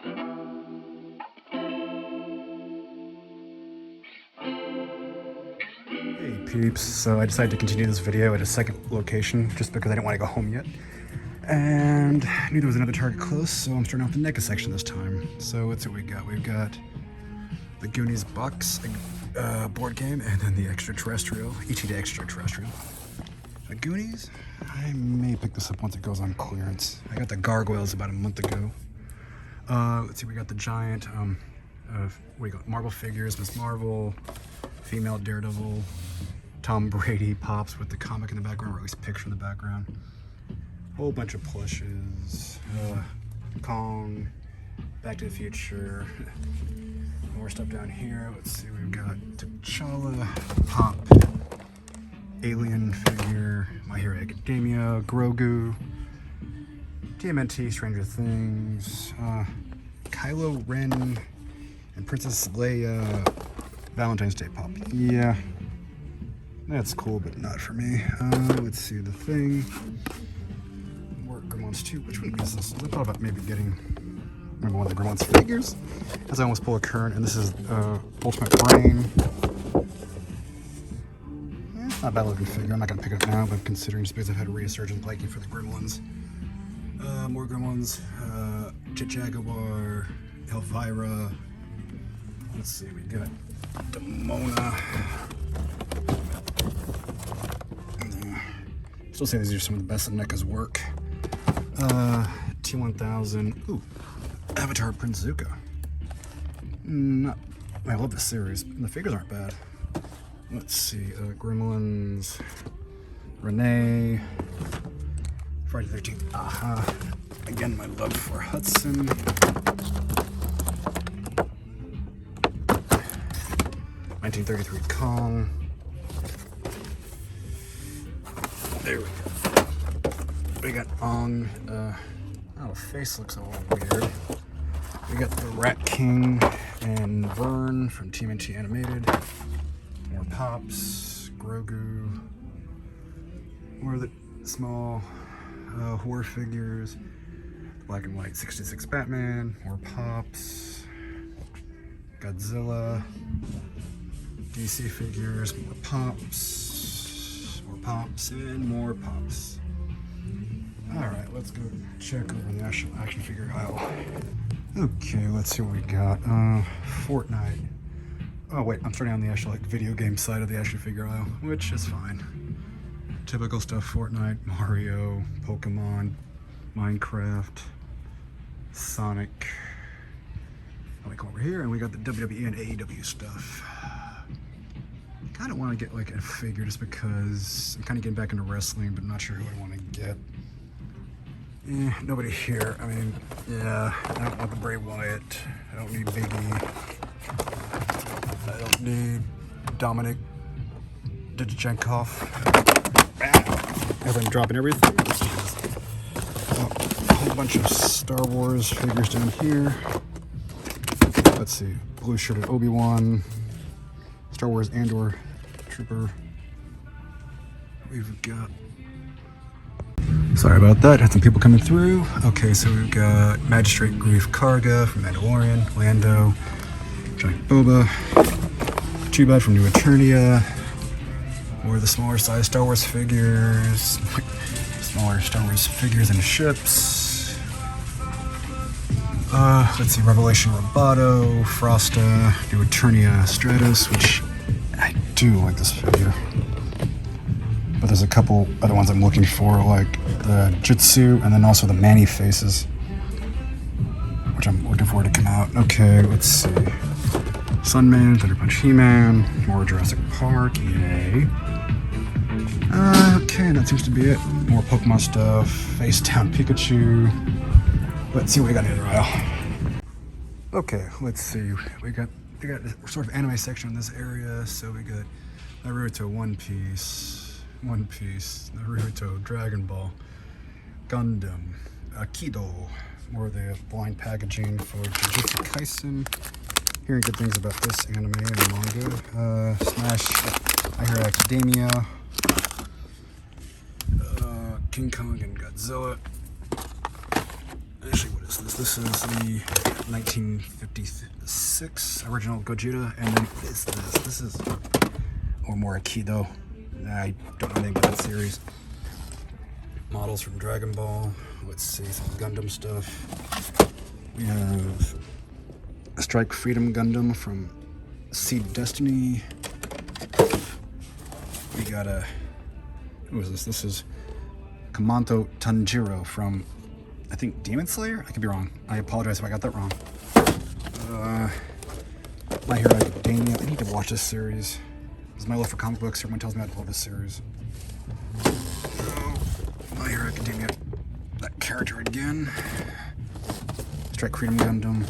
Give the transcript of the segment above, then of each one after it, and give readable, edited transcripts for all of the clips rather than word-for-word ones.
Hey peeps, so I decided to continue this video at a second location just because I didn't want to go home yet. And I knew there was another target close, so I'm starting off the NECA section this time. So let's see what we got. We've got the Goonies box board game, and then the Extraterrestrial, E.T. Extraterrestrial. The Goonies, I may pick this up once it goes on clearance. I got the Gargoyles about a month ago. Let's see, we got the giant, what do you got? Marvel figures, Miss Marvel, female Daredevil, Tom Brady pops with the comic in the background, or at least picture in the background. Whole bunch of plushes, Kong, Back to the Future, more stuff down here. Let's see, we've got T'Challa, Pop, Alien figure, My Hero Academia, Grogu, TMNT, Stranger Things, Kylo Ren, and Princess Leia Valentine's Day pop. Yeah, that's cool, but not for me. Let's see, The Thing. More Gremlins 2. Which one is this? I thought about maybe getting maybe one of the Gremlins figures, as I almost pull a current, and this is Ultimate Brain. Not a bad looking figure. I'm not gonna pick it up now, but considering just because I've had a resurgent liking for the Gremlins. More Gremlins, Jet Jaguar, Elvira. Let's see, we got Demona. Still say these are some of the best of NECA's work. T-1000. Ooh, Avatar Prince Zuko. I love this series. The figures aren't bad. Let's see, Gremlins, Renee, Friday the 13th. Aha. Again, my love for Hudson. (1933) Kong. There we go. We got Ong. Oh, the face looks a little weird. We got the Rat King and Vern from TMNT Animated. More Pops, Grogu. More of the small horror figures. Black and white 66 Batman. More Pops. Godzilla. DC figures. More Pops. More Pops and more Pops. Alright, let's go check over in the action figure aisle. Okay, let's see what we got. Fortnite. Oh wait, I'm starting on the actual video game side of the action figure aisle, which is fine. Typical stuff: Fortnite, Mario, Pokemon, Minecraft, Sonic. I'll come over here, and we got the WWE and AEW stuff. I kind of want to get like a figure just because I'm kind of getting back into wrestling, but I'm not sure who I want to get. Nobody here. I mean, yeah, I don't want the Bray Wyatt. I don't need Big E. I don't need Dominic Dijachenkov. As I'm dropping everything. A whole bunch of Star Wars figures down here. Let's see. Blue shirted Obi-Wan. Star Wars Andor Trooper. We've got... Sorry about that. Had some people coming through. Okay, so we've got Magistrate Grief Karga from Mandalorian. Lando. Giant Boba. Chewbacca from New Eternia. More of the smaller size Star Wars figures. Smaller Star Wars figures and ships. Let's see, Revelation Roboto, Frosta, New Eternia Stratos, which I do like this figure. But there's a couple other ones I'm looking for, like the Jutsu and then also the Manny faces, which I'm looking forward to come out. Okay, let's see. Sunman, Thunder Punch He-Man, more Jurassic Park, yay. Okay, that seems to be it. More Pokemon stuff, Face Down Pikachu. Let's see what we got in the aisle. Okay, let's see. We got sort of anime section in this area, so we got Naruto, One Piece, Naruto, Dragon Ball, Gundam, Aikido, more of the blind packaging for Jujutsu Kaisen. Hearing good things about this anime and manga. Smash, My Hero Academia, King Kong and Godzilla. Actually, what is this? This is the 1956 original Gogeta, and then what is this? This is or more Aikido. I don't know anything about that series. Models from Dragon Ball. Let's see, some Gundam stuff. We have a Strike Freedom Gundam from Seed Destiny. We got a, who is this? This is Kamanto Tanjiro from, I think, Demon Slayer? I could be wrong. I apologize if I got that wrong. My Hero Academia. I need to watch this series. This is my love for comic books. Everyone tells me I love this series. My Hero Academia. That character again. Strike Freedom Gundam.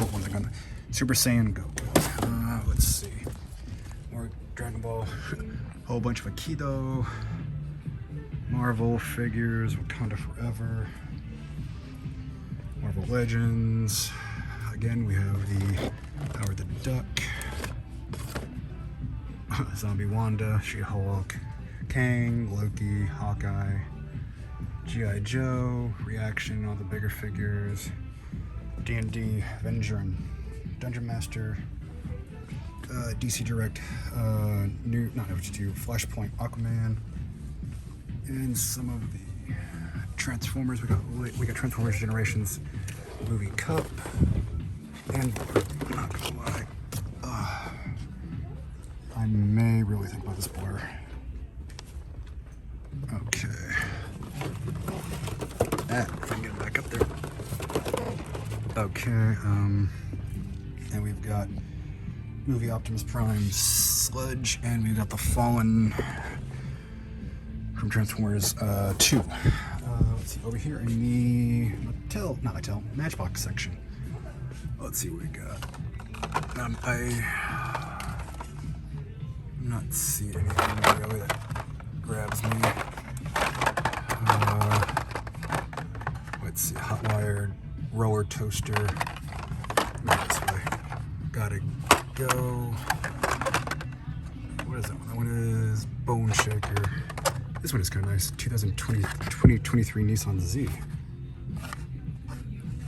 What one's a Gundam? Super Saiyan Goku. Let's see. More Dragon Ball. Whole bunch of Aikido. Marvel figures. Wakanda Forever. Marvel Legends. Again, we have the Howard the Duck. Zombie Wanda. She-Hulk. Kang. Loki. Hawkeye. G.I. Joe. Reaction. All the bigger figures. D&D. Avenger and Dungeon Master. DC Direct. New, not FG2. Flashpoint. Aquaman. And some of the Transformers. We got Transformers Generations movie cup. And I'm not gonna lie, I may really think about this blur. Okay. If I can get it back up there. Okay, and we've got movie Optimus Prime Sludge, and we've got the Fallen from Transformers 2. Let's see, over here in the Matchbox section. Let's see what we got. I'm not seeing anything really that grabs me. Let's see, hot wired roller toaster. Go this way. Gotta go. What is that one? That one is Bone Shaker. This one is kind of nice. 2023 Nissan Z.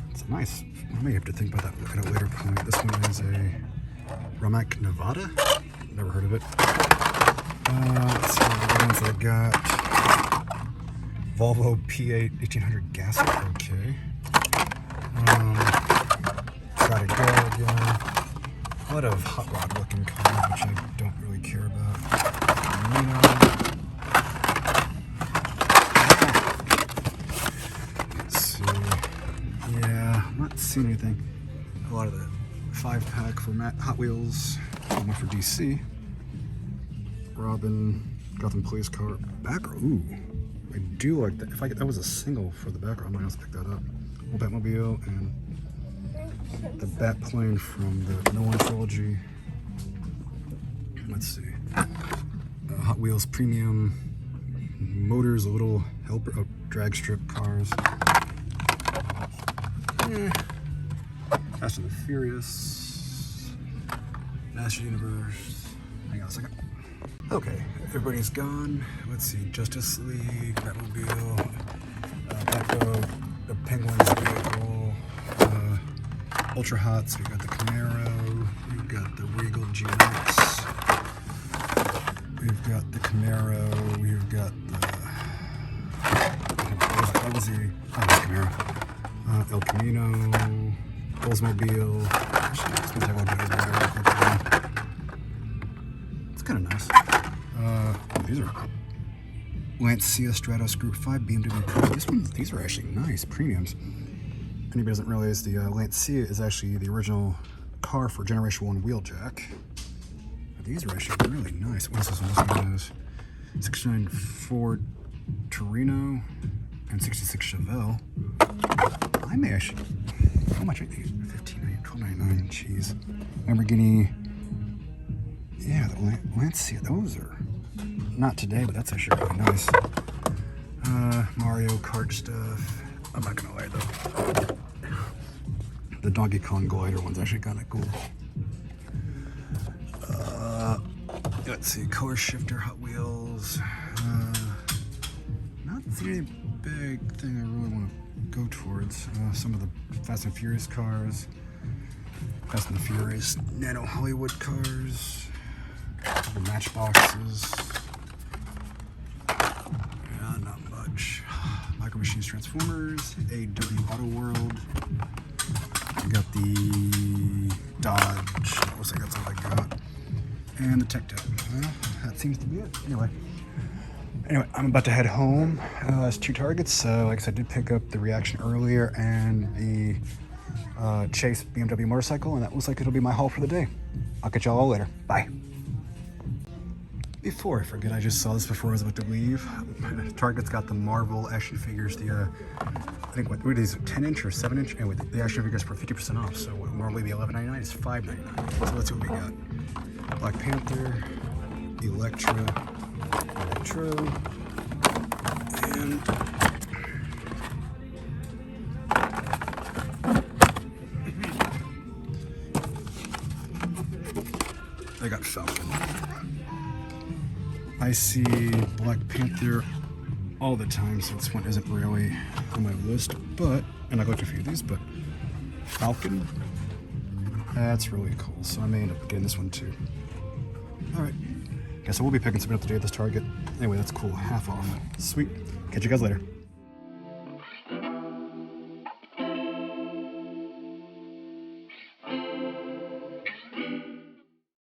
It's nice. I may have to think about that at a later point. This one is a Ramak Nevada. Never heard of it. Let's see what ones I got. Volvo P8 1800 gas. Okay. Gotta go again. A lot of hot rod looking cars, which I don't really care about. Let's see. Yeah, I'm not seeing anything. A lot of the 5-pack for Hot Wheels. One for DC. Robin, Gotham Police Car. Background. Ooh, I do like that. If that was a single for the background, I might have to pick that up. Old Batmobile and the Batplane from the Nolan trilogy. Let's see. Hot Wheels Premium Motors, a little helper, drag strip cars. Fast and the Furious. Master Universe. Hang on a second. Okay, everybody's gone. Let's see. Justice League, Batmobile, Batgirl, the Penguin's vehicle. Ultra Hots, we got the Camaro, we've got the Regal GX, we've got the Camaro, we've got the, what was the Camaro, El Camino, Oldsmobile. It's kind of nice. These are Lancia Stratos Group 5 BMW cars. These are actually nice premiums. Anybody doesn't realize the Lancia is actually the original car for Generation 1 Wheeljack. But these are actually really nice. What is this one? This one is 69 Ford Torino and 66 Chevelle. I may actually, how much are these? $15.99, jeez. Lamborghini, yeah, the Lancia, those are, not today, but that's actually really nice. Mario Kart stuff. I'm not gonna lie though. The Donkey Kong glider one's actually kind of cool. Let's see, Color Shifter, Hot Wheels. Not the big thing I really want to go towards. Some of the Fast and Furious cars, Fast and Furious Nano Hollywood cars, the Matchboxes. Yeah, not much. Micro Machines Transformers, AW Auto World. We got the Dodge. Looks like that's all I got. And the Tech Deck. Well, that seems to be it. Anyway, I'm about to head home. It's 2 targets. Like I said, I did pick up the Reaction earlier and the Chase BMW motorcycle, and that looks like it'll be my haul for the day. I'll catch y'all later. Bye. Before I forget, I just saw this before I was about to leave. Target's got the Marvel action figures, the I think what are these, 10-inch or 7-inch? Anyway, the action figures for 50% off. So what would normally be $11.99 is $5.99. So let's see what we got. Black Panther, Electro, and I got Falcon. I see Black Panther all the time, so this one isn't really on my list, but, and I looked at a few of these, but Falcon, that's really cool, so I may end up getting this one too. Alright, guess I will be picking something up today at this Target. Anyway, that's cool, half off. Sweet. Catch you guys later.